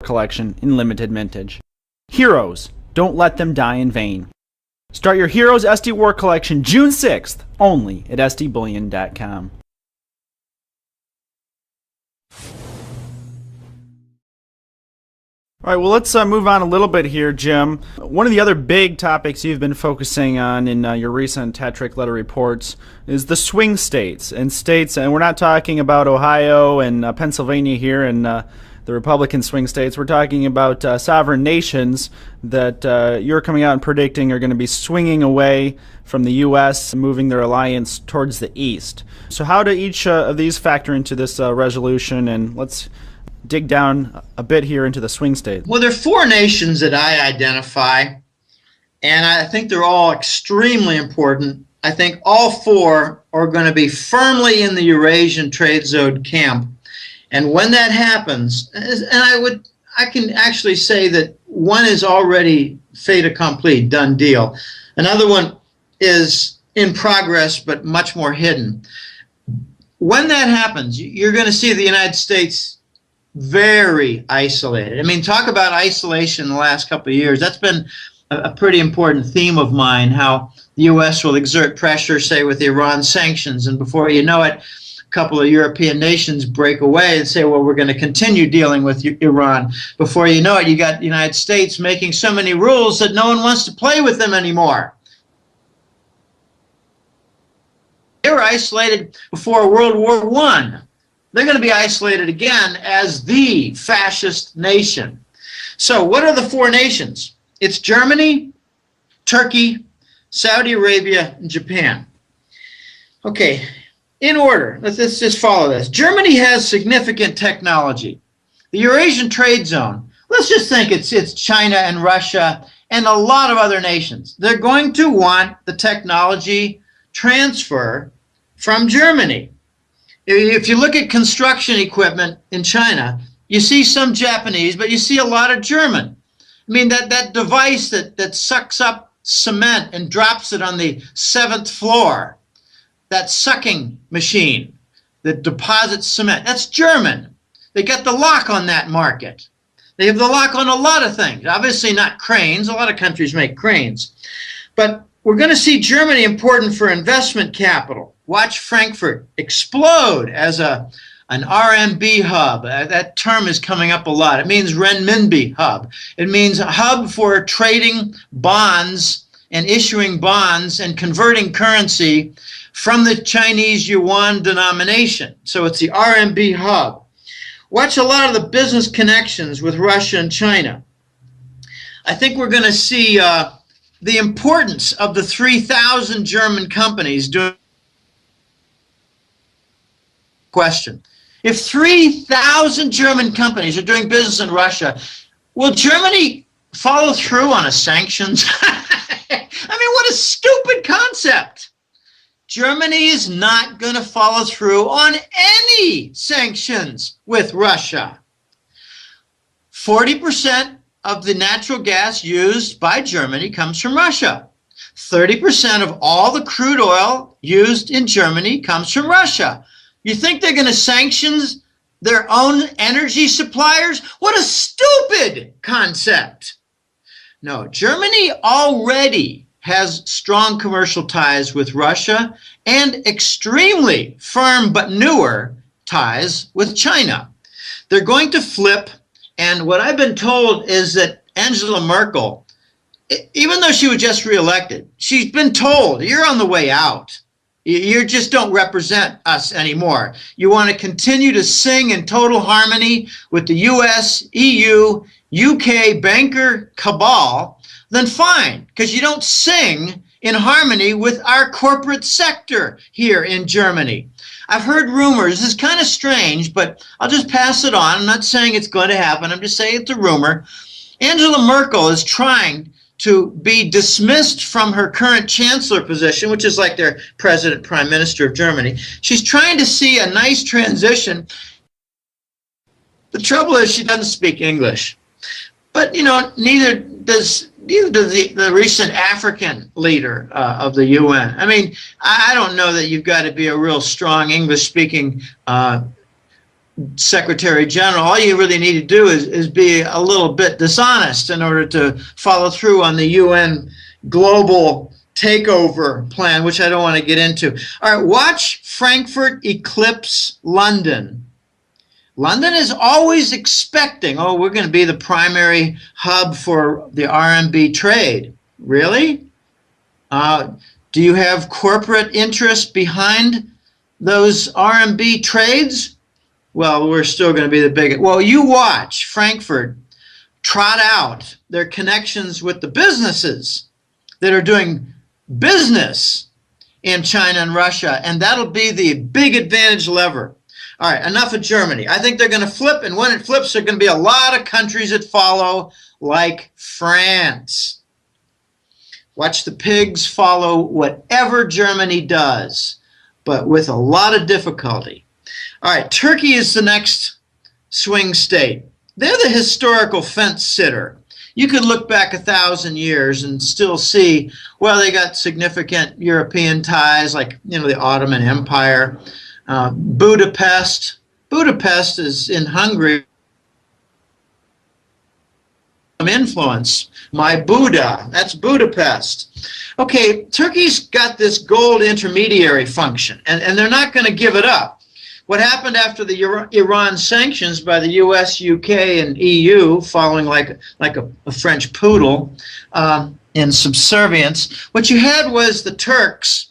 collection in limited mintage. Heroes, don't let them die in vain. Start your Heroes SD War collection June 6th, only at sdbullion.com. All right, well, let's move on a little bit here, Jim. One of the other big topics you've been focusing on in your recent Tetrick letter reports is the swing states. And we're not talking about Ohio and Pennsylvania here and the Republican swing states. We're talking about sovereign nations that you're coming out and predicting are going to be swinging away from the U.S., moving their alliance towards the east. So how do each of these factor into this resolution? And let's dig down a bit here into the swing states. Well, there are four nations that I identify, and I think they're all extremely important. I think all four are going to be firmly in the Eurasian trade zone camp. And when that happens, and I can actually say that one is already fait accompli, done deal. Another one is in progress, but much more hidden. When that happens, you're going to see the United States very isolated. I mean, talk about isolation in the last couple of years. That's been a pretty important theme of mine, how the U.S. will exert pressure, say, with Iran sanctions, and before you know it, a couple of European nations break away and say, well, we're going to continue dealing with Iran. Before you know it, you got the United States making so many rules that no one wants to play with them anymore. They were isolated before World War I. They're going to be isolated again as the fascist nation. So what are the four nations? It's Germany, Turkey, Saudi Arabia, and Japan. Okay, in order, let's just follow this. Germany has significant technology. The Eurasian trade zone, let's just think it's China and Russia and a lot of other nations. They're going to want the technology transfer from Germany. If you look at construction equipment in China, you see some Japanese, but you see a lot of German. I mean, that device that sucks up cement and drops it on the 7th floor, that sucking machine that deposits cement, that's German. They got the lock on that market. They have the lock on a lot of things. Obviously not cranes. A lot of countries make cranes. But we're going to see Germany important for investment capital. Watch Frankfurt explode as an RMB hub. That term is coming up a lot. It means renminbi hub. It means a hub for trading bonds and issuing bonds and converting currency from the Chinese yuan denomination. So it's the RMB hub. Watch a lot of the business connections with Russia and China. I think we're going to see the importance of the 3,000 German companies doing question. If 3,000 German companies are doing business in Russia, will Germany follow through on a sanctions? I mean, what a stupid concept. Germany is not going to follow through on any sanctions with Russia. 40% of the natural gas used by Germany comes from Russia. 30% of all the crude oil used in Germany comes from Russia. You think they're going to sanction their own energy suppliers? What a stupid concept. No, Germany already has strong commercial ties with Russia and extremely firm but newer ties with China. They're going to flip, and what I've been told is that Angela Merkel, even though she was just reelected, she's been told, you're on the way out. You just don't represent us anymore. You want to continue to sing in total harmony with the US, EU, UK banker cabal, then fine, because you don't sing in harmony with our corporate sector here in Germany. I've heard rumors. This is kind of strange, but I'll just pass it on. I'm not saying it's going to happen. I'm just saying it's a rumor. Angela Merkel is trying to be dismissed from her current chancellor position, which is like their president, prime minister of Germany. She's trying to see a nice transition. The trouble is she doesn't speak English. But, you know, neither does the recent African leader of the UN. I mean, I don't know that you've got to be a real strong English-speaking Secretary General. All you really need to do is be a little bit dishonest in order to follow through on the UN global takeover plan, which I don't want to get into. All right, watch Frankfurt eclipse London. London is always expecting, oh, we're going to be the primary hub for the RMB trade. Really? Do you have corporate interest behind those RMB trades? Well, we're still going to be the biggest. Well, you watch Frankfurt trot out their connections with the businesses that are doing business in China and Russia, and that'll be the big advantage lever. All right, enough of Germany. I think they're going to flip, and when it flips, there are going to be a lot of countries that follow, like France. Watch the pigs follow whatever Germany does, but with a lot of difficulty. All right, Turkey is the next swing state. They're the historical fence sitter. You could look back 1,000 years and still see, well, they got significant European ties, like, you know, the Ottoman Empire. Budapest is in Hungary. Influence. My Buddha, that's Budapest. Okay, Turkey's got this gold intermediary function, and they're not going to give it up. What happened after the Iran sanctions by the US, UK, and EU, following like a French poodle in subservience, what you had was the Turks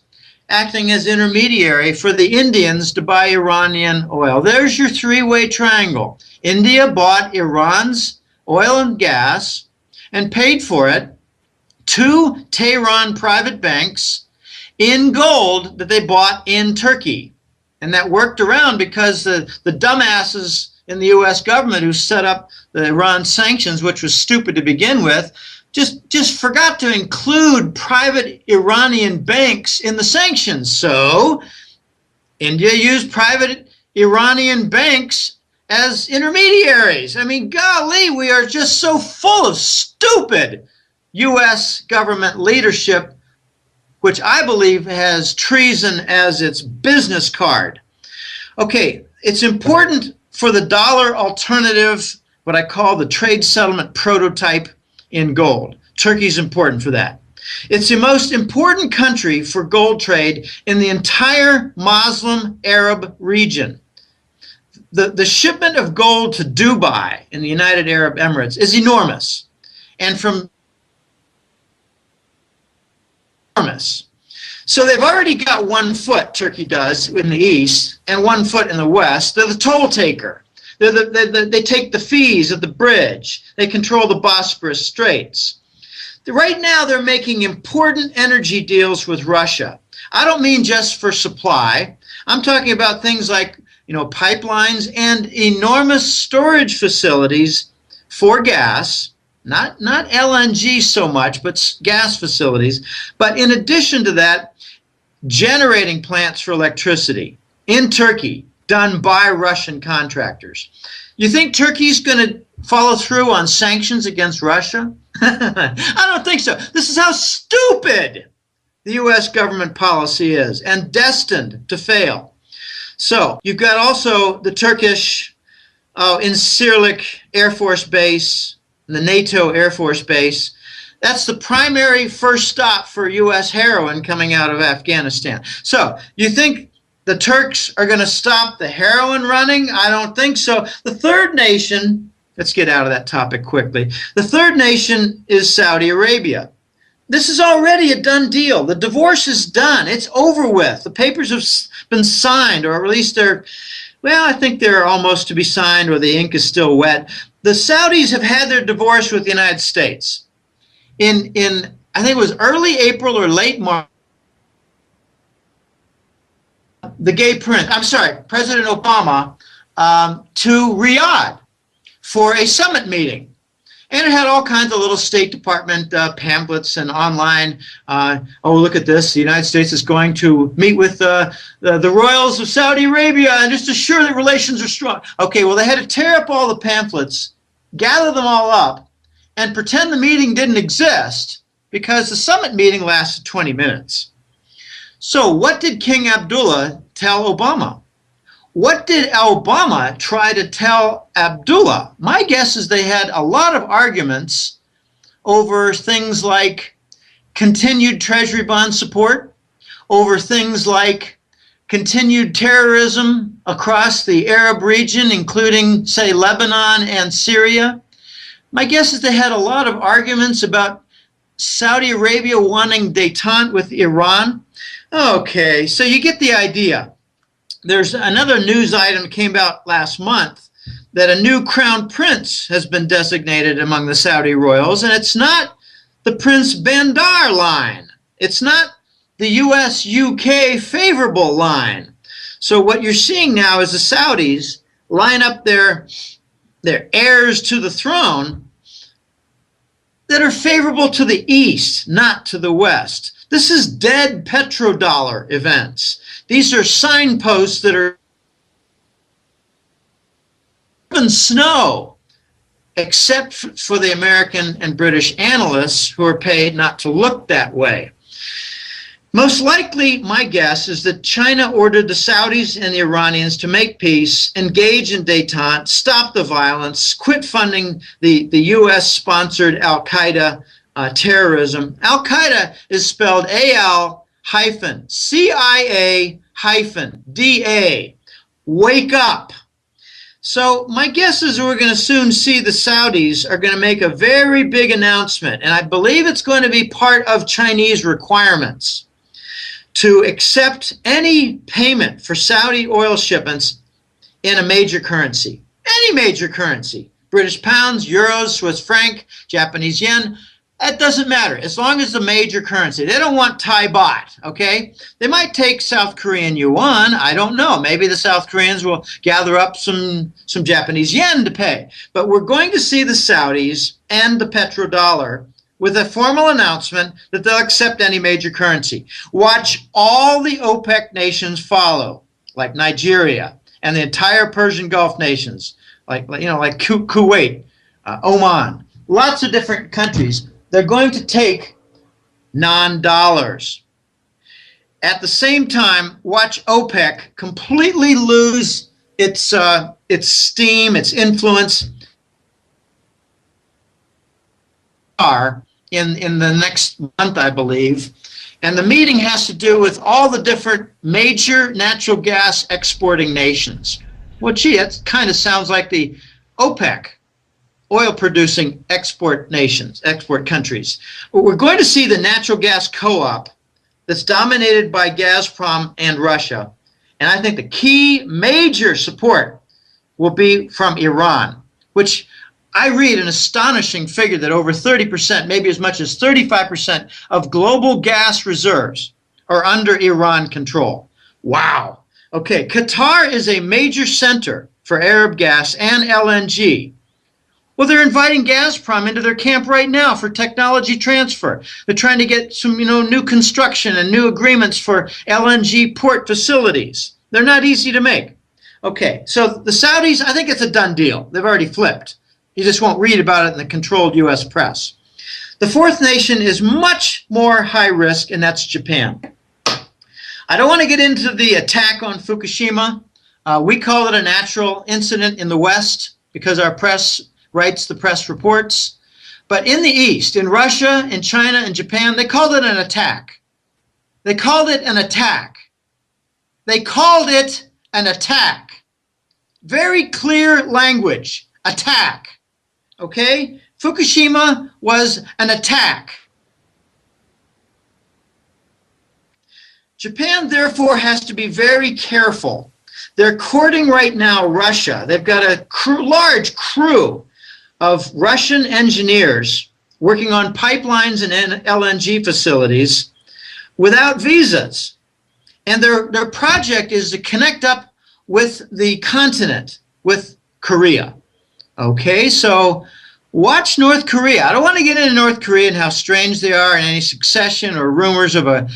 acting as intermediary for the Indians to buy Iranian oil. There's your three-way triangle. India bought Iran's oil and gas and paid for it to Tehran private banks in gold that they bought in Turkey. And that worked around because the dumbasses in the U.S. government who set up the Iran sanctions, which was stupid to begin with, just forgot to include private Iranian banks in the sanctions. So India used private Iranian banks as intermediaries. I mean, golly, we are just so full of stupid U.S. government leadership, which I believe has treason as its business card. Okay, it's important for the dollar alternative, what I call the trade settlement prototype in gold. Turkey's important for that. It's the most important country for gold trade in the entire Muslim Arab region. The shipment of gold to Dubai in the United Arab Emirates is enormous. And from so they've already got 1 foot, Turkey does, in the east, and 1 foot in the west. They're the toll taker. They take the fees at the bridge. They control the Bosporus Straits. Right now they're making important energy deals with Russia. I don't mean just for supply. I'm talking about things like, you know, pipelines and enormous storage facilities for gas. Not LNG so much, but gas facilities. But in addition to that, generating plants for electricity in Turkey, done by Russian contractors. You think Turkey's going to follow through on sanctions against Russia? I don't think so. This is how stupid the U.S. government policy is, and destined to fail. So you've got also the Turkish Incirlik Air Force Base, the NATO Air Force Base. That's the primary first stop for U.S. heroin coming out of Afghanistan. So you think the Turks are going to stop the heroin running? I don't think so. The third nation, let's get out of that topic quickly. The third nation is Saudi Arabia. This is already a done deal. The divorce is done. It's over with. The papers have been signed, or at least they're, well, I think they're almost to be signed, or the ink is still wet. The Saudis have had their divorce with the United States. In I think it was early April or late March, President Obama to Riyadh for a summit meeting. And it had all kinds of little State Department pamphlets and online, oh, look at this, the United States is going to meet with the royals of Saudi Arabia and just assure that relations are strong. Okay, well, they had to tear up all the pamphlets, gather them all up, and pretend the meeting didn't exist, because the summit meeting lasted 20 minutes. So what did King Abdullah tell Obama? What did Obama try to tell Abdullah? My guess is they had a lot of arguments over things like continued Treasury bond support, over things like continued terrorism across the Arab region, including, say, Lebanon and Syria. My guess is they had a lot of arguments about Saudi Arabia wanting détente with Iran. Okay, so you get the idea. There's another news item that came out last month that a new crown prince has been designated among the Saudi royals, and it's not the Prince Bandar line. It's not the US-UK favorable line. So what you're seeing now is the Saudis line up their heirs to the throne that are favorable to the East, not to the West. This is dead petrodollar events. These are signposts that are in snow, except for the American and British analysts who are paid not to look that way. Most likely, my guess is that China ordered the Saudis and the Iranians to make peace, engage in détente, stop the violence, quit funding the U.S.-sponsored al-Qaeda terrorism. Al-Qaeda is spelled AL-CIA-DA. Wake up. So my guess is we're going to soon see the Saudis are going to make a very big announcement, and I believe it's going to be part of Chinese requirements to accept any payment for Saudi oil shipments in a major currency. Any major currency. British pounds, euros, Swiss franc, Japanese yen. That doesn't matter, as long as the major currency. They don't want Thai baht, okay? They might take South Korean yuan. I don't know. Maybe the South Koreans will gather up some Japanese yen to pay. But we're going to see the Saudis and the petrodollar with a formal announcement that they'll accept any major currency. Watch all the OPEC nations follow, like Nigeria and the entire Persian Gulf nations, like Kuwait, Oman, lots of different countries. They're going to take non-dollars. At the same time, watch OPEC completely lose its steam, its influence in the next month, I believe. And the meeting has to do with all the different major natural gas exporting nations. Well, gee, that kind of sounds like the OPEC, oil-producing export nations, export countries. Well, we're going to see the natural gas co-op that's dominated by Gazprom and Russia. And I think the key major support will be from Iran, which I read an astonishing figure that over 30%, maybe as much as 35% of global gas reserves are under Iran control. Wow. Okay, Qatar is a major center for Arab gas and LNG. Well, they're inviting Gazprom into their camp right now for technology transfer. They're trying to get some, new construction and new agreements for LNG port facilities. They're not easy to make. Okay, so the Saudis, I think it's a done deal. They've already flipped. You just won't read about it in the controlled U.S. press. The fourth nation is much more high risk, and that's Japan. I don't want to get into the attack on Fukushima. We call it a natural incident in the West because our press writes the press reports. But in the East, in Russia, in China, and Japan, they called it an attack. They called it an attack. They called it an attack. Very clear language. Attack. Okay? Fukushima was an attack. Japan, therefore, has to be very careful. They're courting right now Russia. They've got a large crew of Russian engineers working on pipelines and LNG facilities without visas. And their project is to connect up with the continent, with Korea. Okay, so watch North Korea. I don't want to get into North Korea and how strange they are and any succession or rumors of an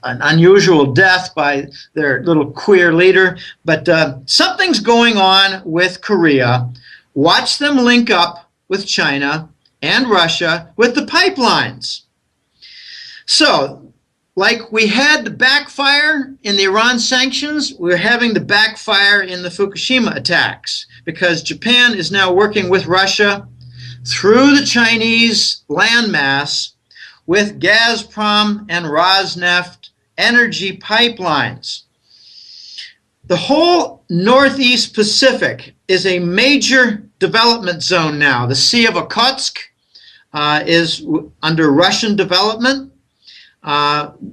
unusual death by their little queer leader. But something's going on with Korea. Watch them link up with China and Russia with the pipelines. So like we had the backfire in the Iran sanctions, we're having the backfire in the Fukushima attacks, because Japan is now working with Russia through the Chinese landmass with Gazprom and Rosneft energy pipelines. The whole Northeast Pacific is a major development zone now. The Sea of Okhotsk is under Russian development.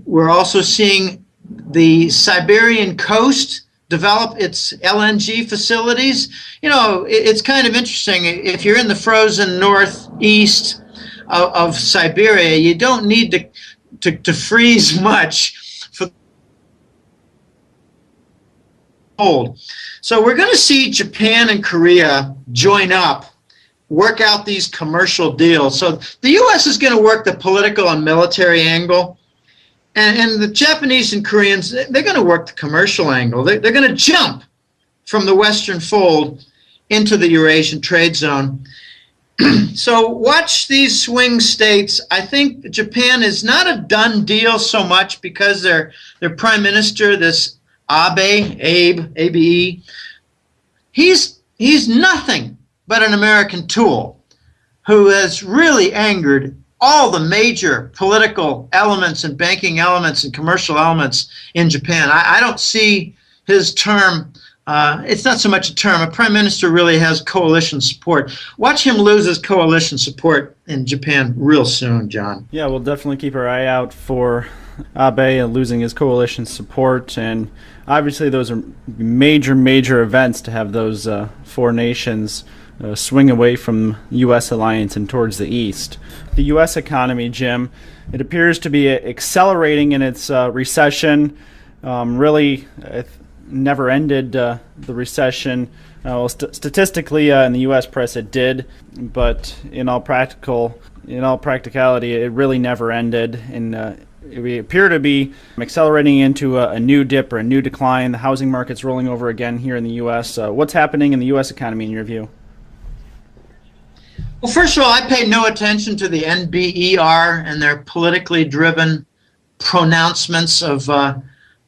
We're also seeing the Siberian coast develop its LNG facilities. You know, it's kind of interesting. If you're in the frozen northeast of Siberia, you don't need to freeze much for cold. So we're going to see Japan and Korea join up, work out these commercial deals. So the U.S. is going to work the political and military angle, and the Japanese and Koreans, they're going to work the commercial angle. They're going to jump from the Western fold into the Eurasian trade zone. So watch these swing states. I think Japan is not a done deal so much because their prime minister, this Abe, he's nothing but an American tool who has really angered all the major political elements and banking elements and commercial elements in Japan. I don't see his term. It's not so much a term. A prime minister really has coalition support. Watch him lose his coalition support in Japan real soon, John. Yeah, we'll definitely keep our eye out for Abe losing his coalition support, and obviously those are major events to have those four nations swing away from U.S. alliance and towards the east. The U.S. economy, Jim, it appears to be accelerating in its recession. Really never ended the recession. Well, statistically, in the U.S. press, it did, but in all practicality, it really never ended. And we appear to be accelerating into a new dip or a new decline. The housing market's rolling over again here in the U.S. What's happening in the U.S. economy in your view? Well, first of all, I pay no attention to the NBER and their politically driven pronouncements of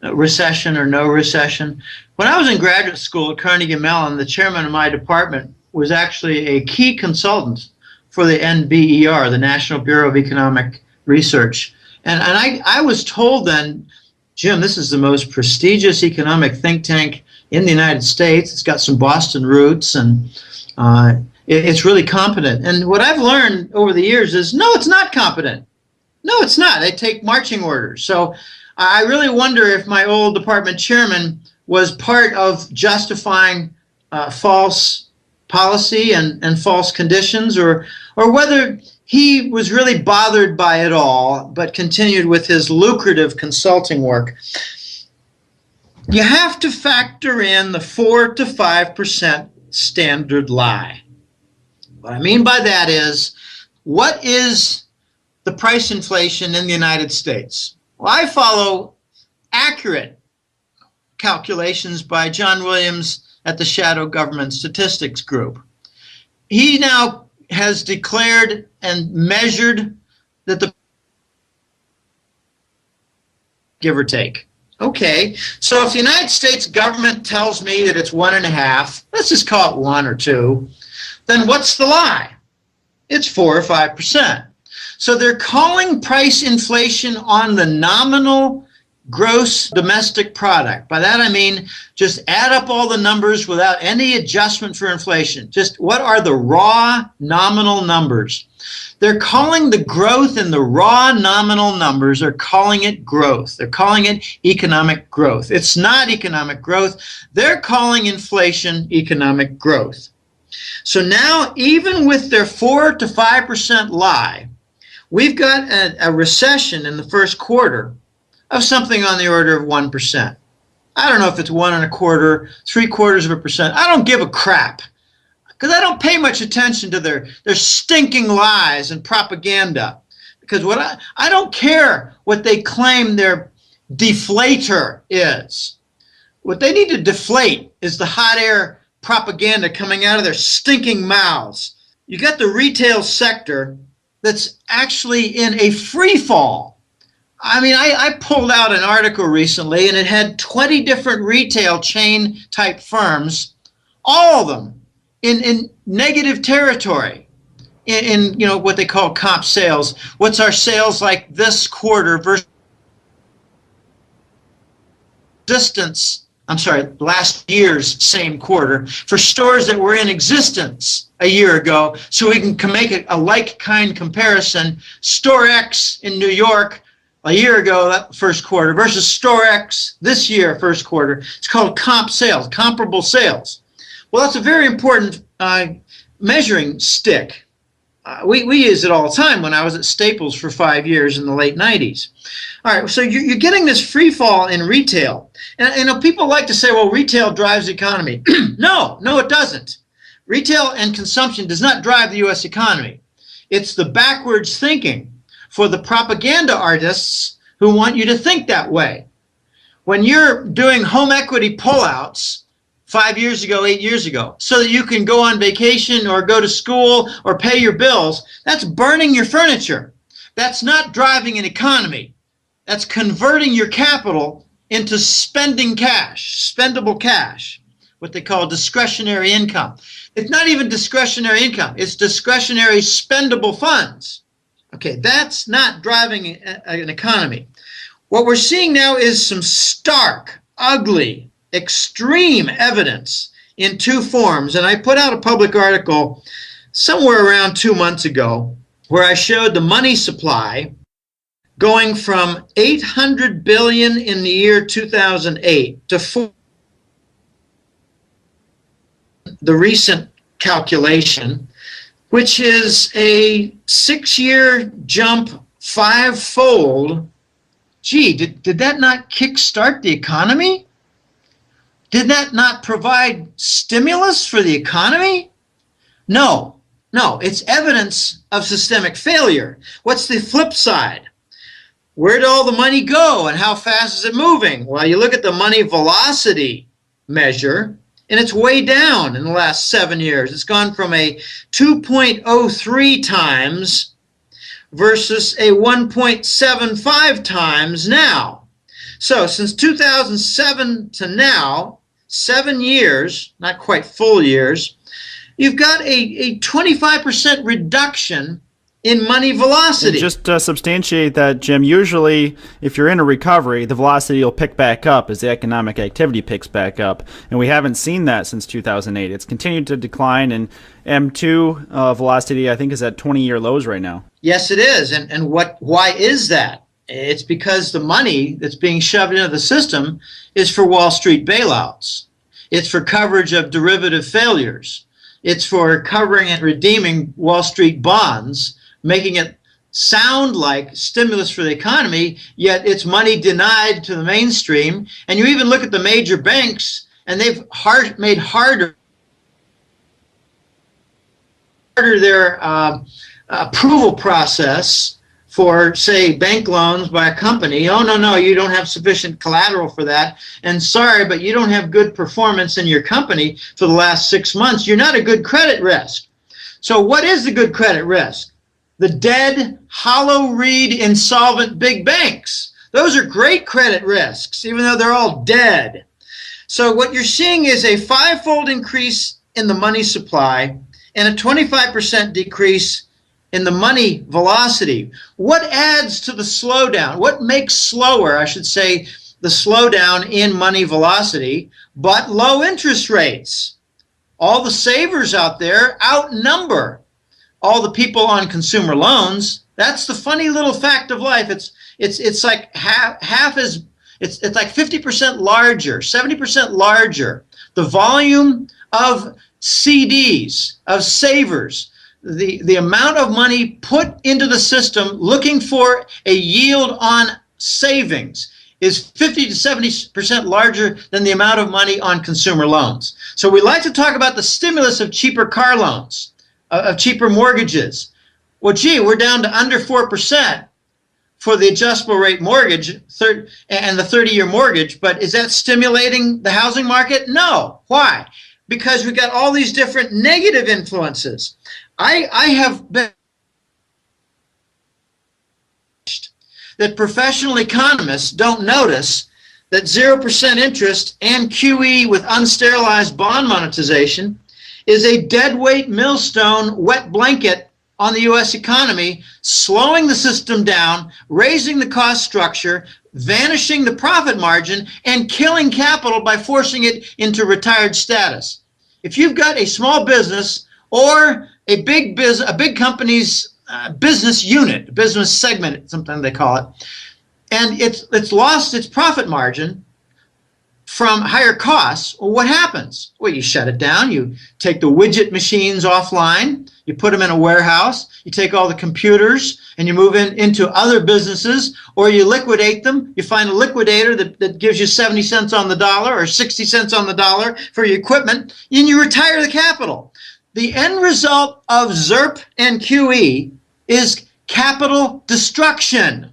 recession or no recession. When I was in graduate school at Carnegie Mellon, the chairman of my department was actually a key consultant for the NBER, the National Bureau of Economic Research. And I was told then, Jim, this is the most prestigious economic think tank in the United States. It's got some Boston roots, and it's really competent. And what I've learned over the years is, no, it's not competent. No, it's not. They take marching orders. So I really wonder if my old department chairman was part of justifying false policy and false conditions, or whether he was really bothered by it all, but continued with his lucrative consulting work. You have to factor in the 4 to 5% standard lie. What I mean by that is, what is the price inflation in the United States? Well, I follow accurate calculations by John Williams at the Shadow Government Statistics Group. He now has declared and measured that the give or take. Okay, so if the United States government tells me that it's 1.5, let's just call it 1 or 2, then what's the lie? It's 4 or 5%. So they're calling price inflation on the nominal gross domestic product. By that I mean just add up all the numbers without any adjustment for inflation. Just what are the raw nominal numbers? They're calling the growth in the raw nominal numbers, they're calling it growth. They're calling it economic growth. It's not economic growth. They're calling inflation economic growth. So now, even with their 4 to 5% lie, we've got a recession in the first quarter of something on the order of 1%. I don't know if it's 1 1/4, 3/4%. I don't give a crap, because I don't pay much attention to their stinking lies and propaganda. Because I don't care what they claim their deflator is. What they need to deflate is the hot air propaganda coming out of their stinking mouths. You got the retail sector that's actually in a free fall. I mean, I pulled out an article recently, and it had 20 different retail chain type firms, all of them in negative territory, in what they call comp sales. What's our sales like this quarter versus last year's same quarter for stores that were in existence a year ago, so we can make a like kind comparison. Store X in New York a year ago, that first quarter, versus Store X this year, first quarter. It's called comp sales, comparable sales. Well, that's a very important measuring stick. We use it all the time when I was at Staples for 5 years in the late 90s. All right, so you're getting this free fall in retail. And people like to say, well, retail drives the economy. No, it doesn't. Retail and consumption does not drive the U.S. economy. It's the backwards thinking for the propaganda artists who want you to think that way. When you're doing home equity pullouts 5 years ago, 8 years ago, so that you can go on vacation or go to school or pay your bills, that's burning your furniture. That's not driving an economy. That's converting your capital into spending cash, spendable cash, what they call discretionary income. It's not even discretionary income. It's discretionary spendable funds. Okay, that's not driving an economy. What we're seeing now is some stark, ugly, extreme evidence in two forms. And I put out a public article somewhere around 2 months ago where I showed the money supply going from 800 billion in the year 2008 to the recent calculation, which is a 6-year jump, 5-fold. Gee, did that not kickstart the economy? Did that not provide stimulus for the economy? No, it's evidence of systemic failure. What's the flip side? Where did all the money go and how fast is it moving? Well, you look at the money velocity measure, and it's way down in the last 7 years. It's gone from a 2.03 times versus a 1.75 times now. So since 2007 to now, 7 years, not quite full years, you've got a 25% reduction in money velocity. And just to substantiate that, Jim, usually if you're in a recovery, the velocity will pick back up as the economic activity picks back up. And we haven't seen that since 2008. It's continued to decline, and M2 velocity, I think, is at 20-year lows right now. Yes, it is. And why is that? It's because the money that's being shoved into the system is for Wall Street bailouts. It's for coverage of derivative failures. It's for covering and redeeming Wall Street bonds, making it sound like stimulus for the economy, yet it's money denied to the mainstream. And you even look at the major banks, and they've made harder their approval process for, say, bank loans by a company. Oh, no, you don't have sufficient collateral for that. And sorry, but you don't have good performance in your company for the last 6 months. You're not a good credit risk. So what is the good credit risk? The dead, hollow reed, insolvent big banks. Those are great credit risks, even though they're all dead. So what you're seeing is a 5-fold increase in the money supply and a 25% decrease in the money velocity. What adds to the slowdown? What makes slower, I should say, the slowdown in money velocity, but low interest rates? All the savers out there outnumber all the people on consumer loans. That's the funny little fact of life. It's like half as it's like 50% larger, 70% larger. The volume of CDs, of savers, the amount of money put into the system looking for a yield on savings is 50 to 70% larger than the amount of money on consumer loans. So we like to talk about the stimulus of cheaper car loans, of cheaper mortgages. Well, gee, we're down to under 4% for the adjustable rate mortgage and the 30-year mortgage, but is that stimulating the housing market? No. Why? Because we've got all these different negative influences. I have been that professional economists don't notice that 0% interest and QE with unsterilized bond monetization is a deadweight millstone wet blanket on the U.S. economy, slowing the system down, raising the cost structure, vanishing the profit margin, and killing capital by forcing it into retired status. If you've got a small business or a big company's business unit, business segment, sometimes they call it, and it's lost its profit margin from higher costs, well, what happens? Well, you shut it down, you take the widget machines offline, you put them in a warehouse, you take all the computers and you move into other businesses, or you liquidate them. You find a liquidator that gives you 70 cents on the dollar or 60 cents on the dollar for your equipment, and you retire the capital. The end result of ZERP and QE is capital destruction.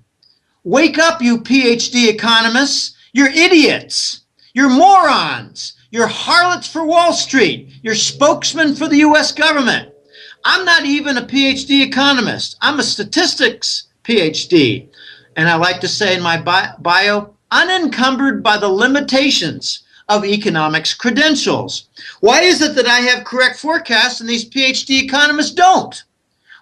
Wake up, you PhD economists. You're idiots. You're morons. You're harlots for Wall Street. You're spokesmen for the U.S. government. I'm not even a PhD economist. I'm a statistics PhD. And I like to say in my bio, unencumbered by the limitations of economics credentials. Why is it that I have correct forecasts and these PhD economists don't?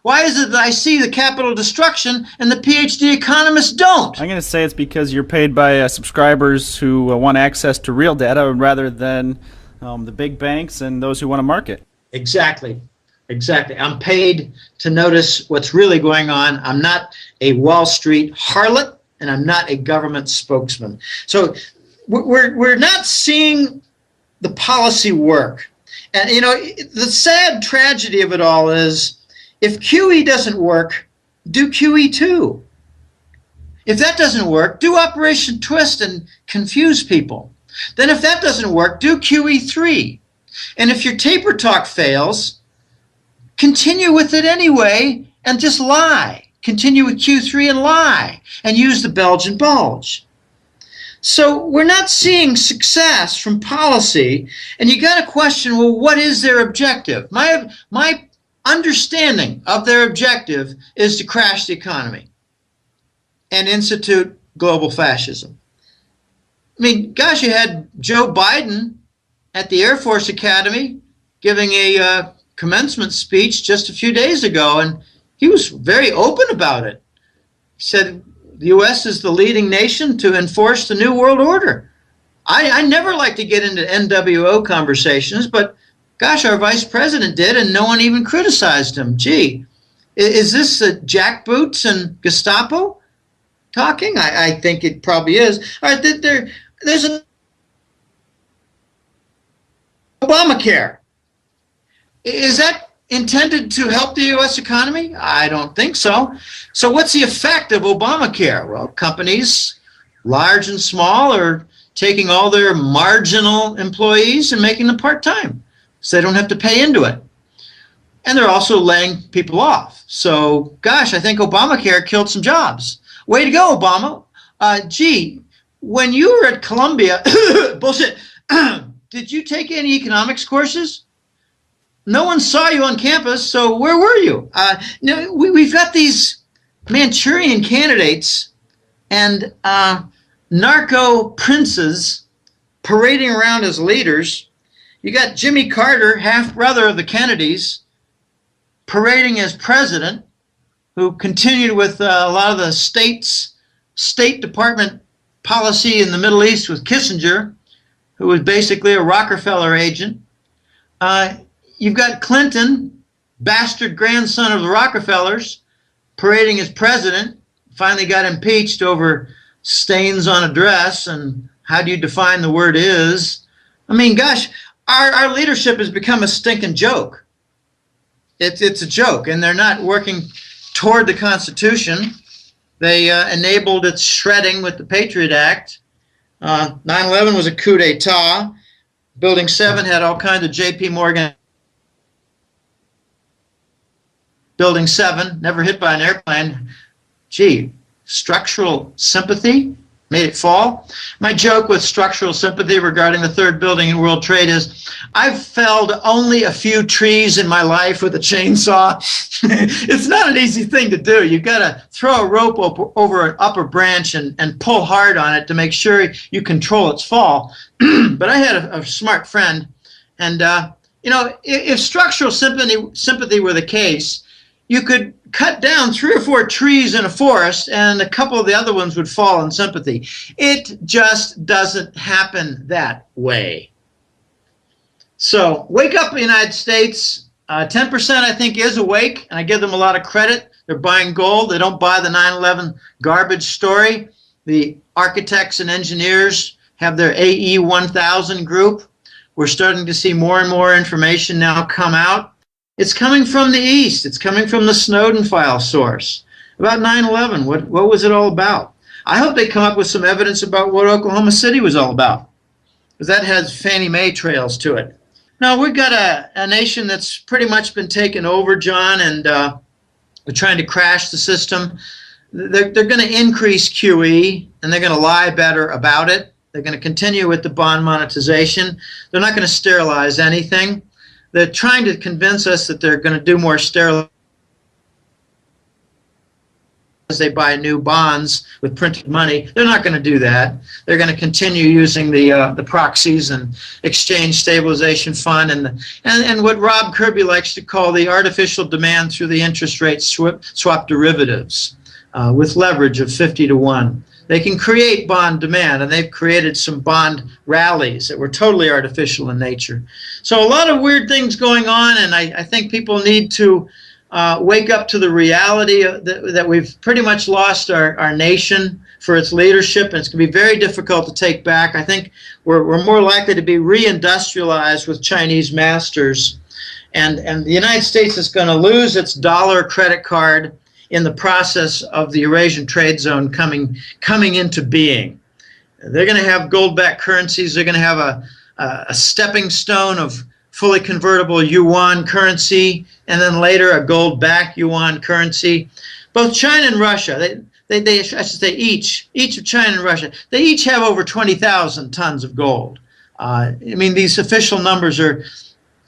Why is it that I see the capital destruction and the PhD economists don't? I'm going to say it's because you're paid by subscribers who want access to real data rather than the big banks and those who want to market. Exactly. Exactly. I'm paid to notice what's really going on. I'm not a Wall Street harlot, and I'm not a government spokesman. So we're not seeing the policy work. And, you know, the sad tragedy of it all is, if QE doesn't work, do QE2. If that doesn't work, do Operation Twist and confuse people. Then if that doesn't work, do QE3. And if your taper talk fails, continue with it anyway and just lie. Continue with Q3 and lie and use the Belgian bulge. So we're not seeing success from policy, and you got to question, well, what is their objective? My understanding of their objective is to crash the economy and institute global fascism. I mean, gosh, you had Joe Biden at the Air Force Academy giving a commencement speech just a few days ago, and he was very open about it. He said the U.S. is the leading nation to enforce the New World Order. I never like to get into NWO conversations, but gosh, our vice president did, and no one even criticized him. Gee, is this jackboots and Gestapo talking? I think it probably is. All right, there's an Obamacare. Is that intended to help the U.S. economy? I don't think so. So what's the effect of Obamacare? Well, companies, large and small, are taking all their marginal employees and making them part-time, so they don't have to pay into it. And they're also laying people off. So, gosh, I think Obamacare killed some jobs. Way to go, Obama. Gee, when you were at Columbia, bullshit, did you take any economics courses? No one saw you on campus, so where were you? We've got these Manchurian candidates and narco princes parading around as leaders. You got Jimmy Carter, half-brother of the Kennedys, parading as president, who continued with a lot of the State Department policy in the Middle East with Kissinger, who was basically a Rockefeller agent. You've got Clinton, bastard grandson of the Rockefellers, parading as president, finally got impeached over stains on a dress and how do you define the word is. I mean, gosh, our leadership has become a stinking joke. It's a joke, and they're not working toward the Constitution. They enabled its shredding with the Patriot Act. 9/11 was a coup d'etat. Building 7 had all kinds of J.P. Morgan. Building 7, never hit by an airplane. Gee, structural sympathy? made it fall. My joke with structural sympathy regarding the third building in World Trade is I've felled only a few trees in my life with a chainsaw. It's not an easy thing to do. You've got to throw a rope over an upper branch and pull hard on it to make sure you control its fall. But I had a smart friend, and you know, if structural sympathy were the case, you could cut down 3 or 4 trees in a forest and a couple of the other ones would fall in sympathy. It just doesn't happen that way. So wake up, United States. 10% I think is awake, and I give them a lot of credit. They're buying gold. They don't buy the 9/11 garbage story. The architects and engineers have their AE 1000 group. We're starting to see more and more information now come out. It's coming from the East. It's coming from the Snowden file source. About 9/11, what was it all about? I hope they come up with some evidence about what Oklahoma City was all about, because that has Fannie Mae trails to it. Now, we've got a nation that's pretty much been taken over, John, and they're trying to crash the system. They're going to increase QE, and they're going to lie better about it. They're going to continue with the bond monetization. They're not going to sterilize anything. They're trying to convince us that they're going to do more sterilization as they buy new bonds with printed money. They're not going to do that. They're going to continue using the proxies and exchange stabilization fund and what Rob Kirby likes to call the artificial demand through the interest rate swap derivatives with leverage of 50 to 1. They can create bond demand, and they've created some bond rallies that were totally artificial in nature. So a lot of weird things going on, and I think people need to wake up to the reality that we've pretty much lost our nation for its leadership, and it's going to be very difficult to take back. I think we're more likely to be reindustrialized with Chinese masters, and the United States is going to lose its dollar credit card in the process of the Eurasian trade zone coming into being. They're going to have gold-backed currencies. They're going to have a stepping stone of fully convertible yuan currency, and then later a gold-backed yuan currency. Both China and Russia, I should say each of China and Russia, they each have over 20,000 tons of gold. I mean, these official numbers are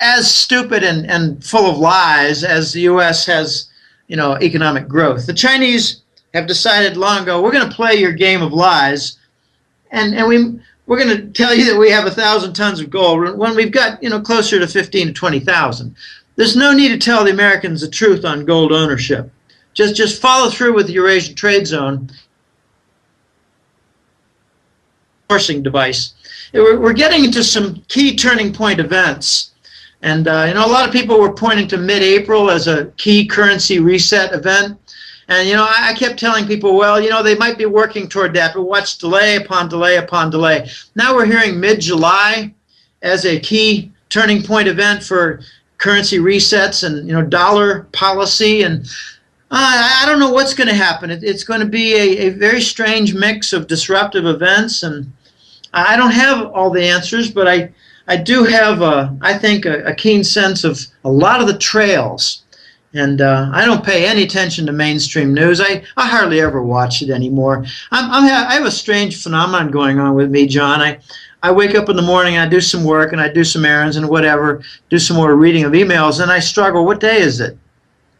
as stupid and full of lies as the U.S. has, you know, economic growth. The Chinese have decided long ago, we're going to play your game of lies, and we're going to tell you that we have 1,000 tons of gold when we've got, you know, closer to 15 to 20,000. There's no need to tell the Americans the truth on gold ownership. Just follow through with the Eurasian trade zone sourcing device. We're getting into some key turning point events. And you know, a lot of people were pointing to mid-April as a key currency reset event. And you know, I kept telling people, well, you know, they might be working toward that, but watch delay upon delay upon delay. Now we're hearing mid-July as a key turning point event for currency resets and, you know, dollar policy. And I don't know what's going to happen. It's going to be a very strange mix of disruptive events, and I don't have all the answers, but I do have, I think, a keen sense of a lot of the trails. And I don't pay any attention to mainstream news. I hardly ever watch it anymore. I have a strange phenomenon going on with me, John. I wake up in the morning, I do some work, and I do some errands and whatever, do some more reading of emails, and I struggle. What day is it?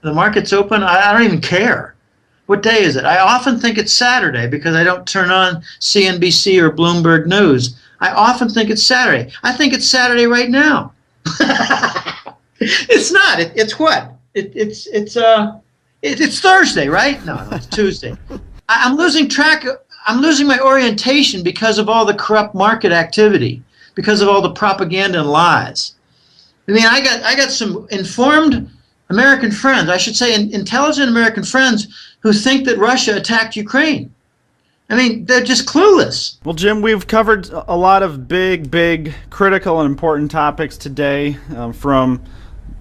The market's open? I don't even care. What day is it? I often think it's Saturday because I don't turn on CNBC or Bloomberg News. I often think it's Saturday. I think it's Saturday right now. It's not. It's what? It's Thursday, right? No, it's Tuesday. I'm losing track. I'm losing my orientation because of all the corrupt market activity, because of all the propaganda and lies. I mean, I got some informed American friends, I should say intelligent American friends, who think that Russia attacked Ukraine. I mean, they're just clueless. Well, Jim, we've covered a lot of big, critical and important topics today, from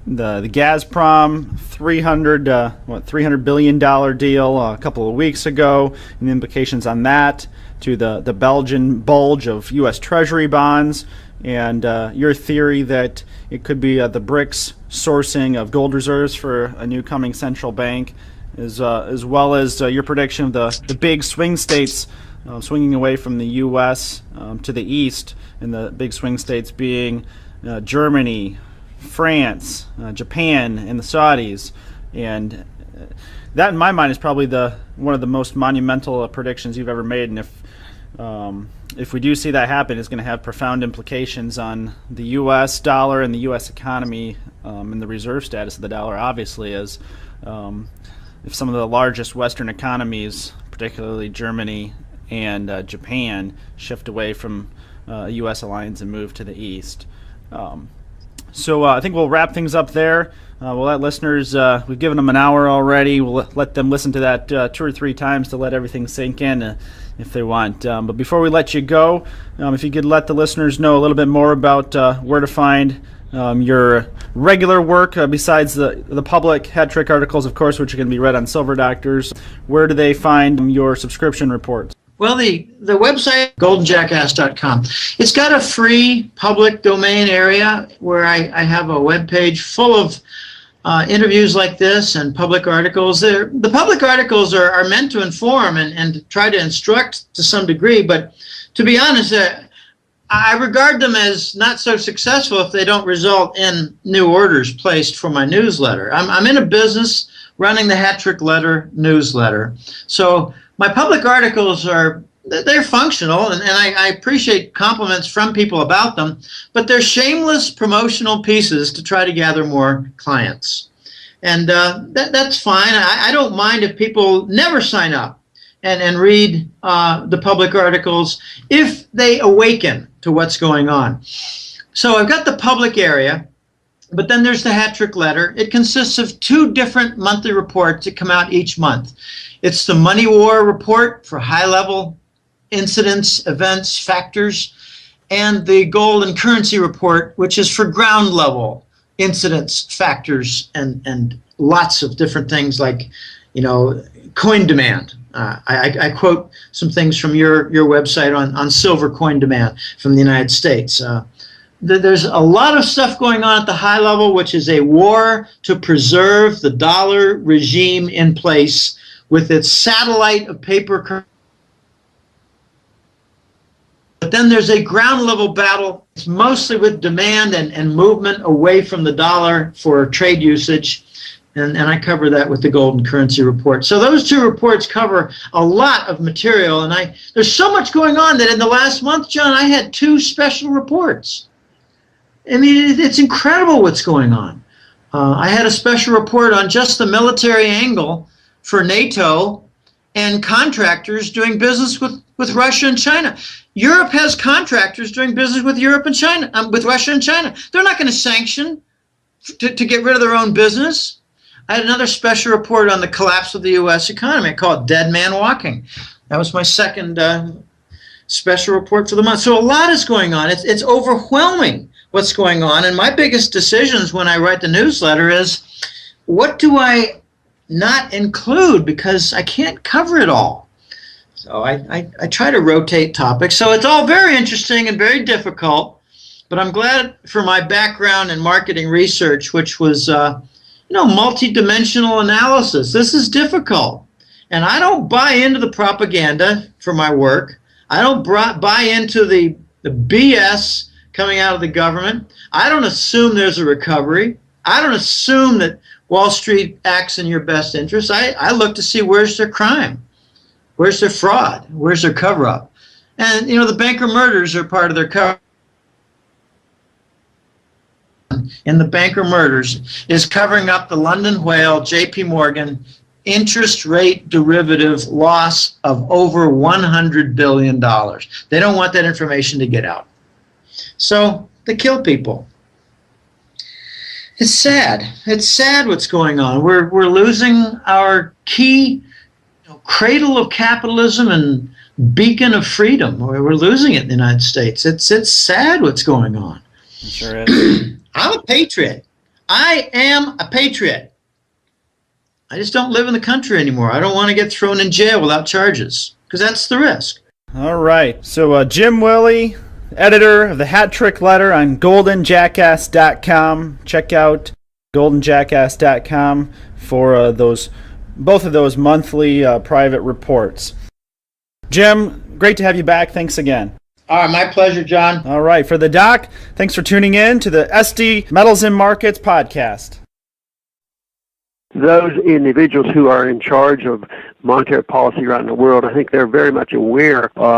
the Gazprom $300 billion deal a couple of weeks ago, and the implications on that, to the Belgian bulge of U.S. Treasury bonds, and your theory that it could be the BRICS sourcing of gold reserves for a new coming central bank, as well as your prediction of the big swing states swinging away from the U.S. To the east, and the big swing states being Germany, France, Japan, and the Saudis. And that, in my mind, is probably one of the most monumental predictions you've ever made. And if we do see that happen, it's going to have profound implications on the U.S. dollar and the U.S. economy, and the reserve status of the dollar, obviously, as if some of the largest Western economies, particularly Germany and Japan, shift away from U.S. alliance and move to the east. So I think we'll wrap things up there. We'll let listeners, we've given them an hour already. We'll let them listen to that 2 or 3 times to let everything sink in if they want. But before we let you go, if you could let the listeners know a little bit more about where to find your regular work, besides the public hat trick articles, of course, which are going to be read on Silver Doctors. Where do they find your subscription reports? Well, the website, goldenjackass.com, it's got a free public domain area where I have a web page full of interviews like this and public articles. The public articles are meant to inform and try to instruct to some degree, but to be honest, I regard them as not so successful if they don't result in new orders placed for my newsletter. I'm in a business running the Hat Trick Letter newsletter, so my public articles they're functional, and I appreciate compliments from people about them, but they're shameless promotional pieces to try to gather more clients. And that's fine. I don't mind if people never sign up and read the public articles if they awaken to what's going on. So I've got the public area, but then there's the Hat Trick Letter. It consists of 2 different monthly reports that come out each month. It's the Money War report for high-level incidents, events, factors, and the Gold and Currency report, which is for ground-level incidents, factors, and lots of different things like, coin demand. I quote some things from your website on silver coin demand from the United States. There's a lot of stuff going on at the high level, which is a war to preserve the dollar regime in place with its satellite of paper currency. But then there's a ground level battle. It's mostly with demand and movement away from the dollar for trade usage. And I cover that with the Golden Currency report. So those 2 reports cover a lot of material. And there's so much going on that in the last month, John, I had 2 special reports. I mean, it's incredible what's going on. I had a special report on just the military angle for NATO and contractors doing business with Russia and China. Europe has contractors doing business with Europe and China, with Russia and China. They're not going to sanction to get rid of their own business. I had another special report on the collapse of the U.S. economy. I call it Dead Man Walking. That was my second special report for the month. So a lot is going on. It's overwhelming what's going on. And my biggest decisions when I write the newsletter is, what do I not include, because I can't cover it all. So I try to rotate topics. So it's all very interesting and very difficult, but I'm glad for my background in marketing research, which was multi-dimensional analysis. This is difficult. And I don't buy into the propaganda for my work. I don't buy into the BS coming out of the government. I don't assume there's a recovery. I don't assume that Wall Street acts in your best interest. I look to see where's their crime, where's their fraud, where's their cover-up. And, the banker murders are part of their cover-up. And the banker murders is covering up the London whale, JP Morgan, interest rate derivative loss of over $100 billion. They don't want that information to get out. So they kill people. It's sad. It's sad what's going on. We're losing our key cradle of capitalism and beacon of freedom. We're losing it in the United States. It's sad what's going on. It sure is. I'm a patriot. I am a patriot. I just don't live in the country anymore. I don't want to get thrown in jail without charges, because that's the risk. All right. So Jim Willie, editor of the Hat Trick Letter on goldenjackass.com. Check out goldenjackass.com for both of those monthly private reports. Jim, great to have you back. Thanks again. All right, my pleasure, John. All right, for the doc, thanks for tuning in to the SD Metals and Markets podcast. Those individuals who are in charge of monetary policy around the world, I think they're very much aware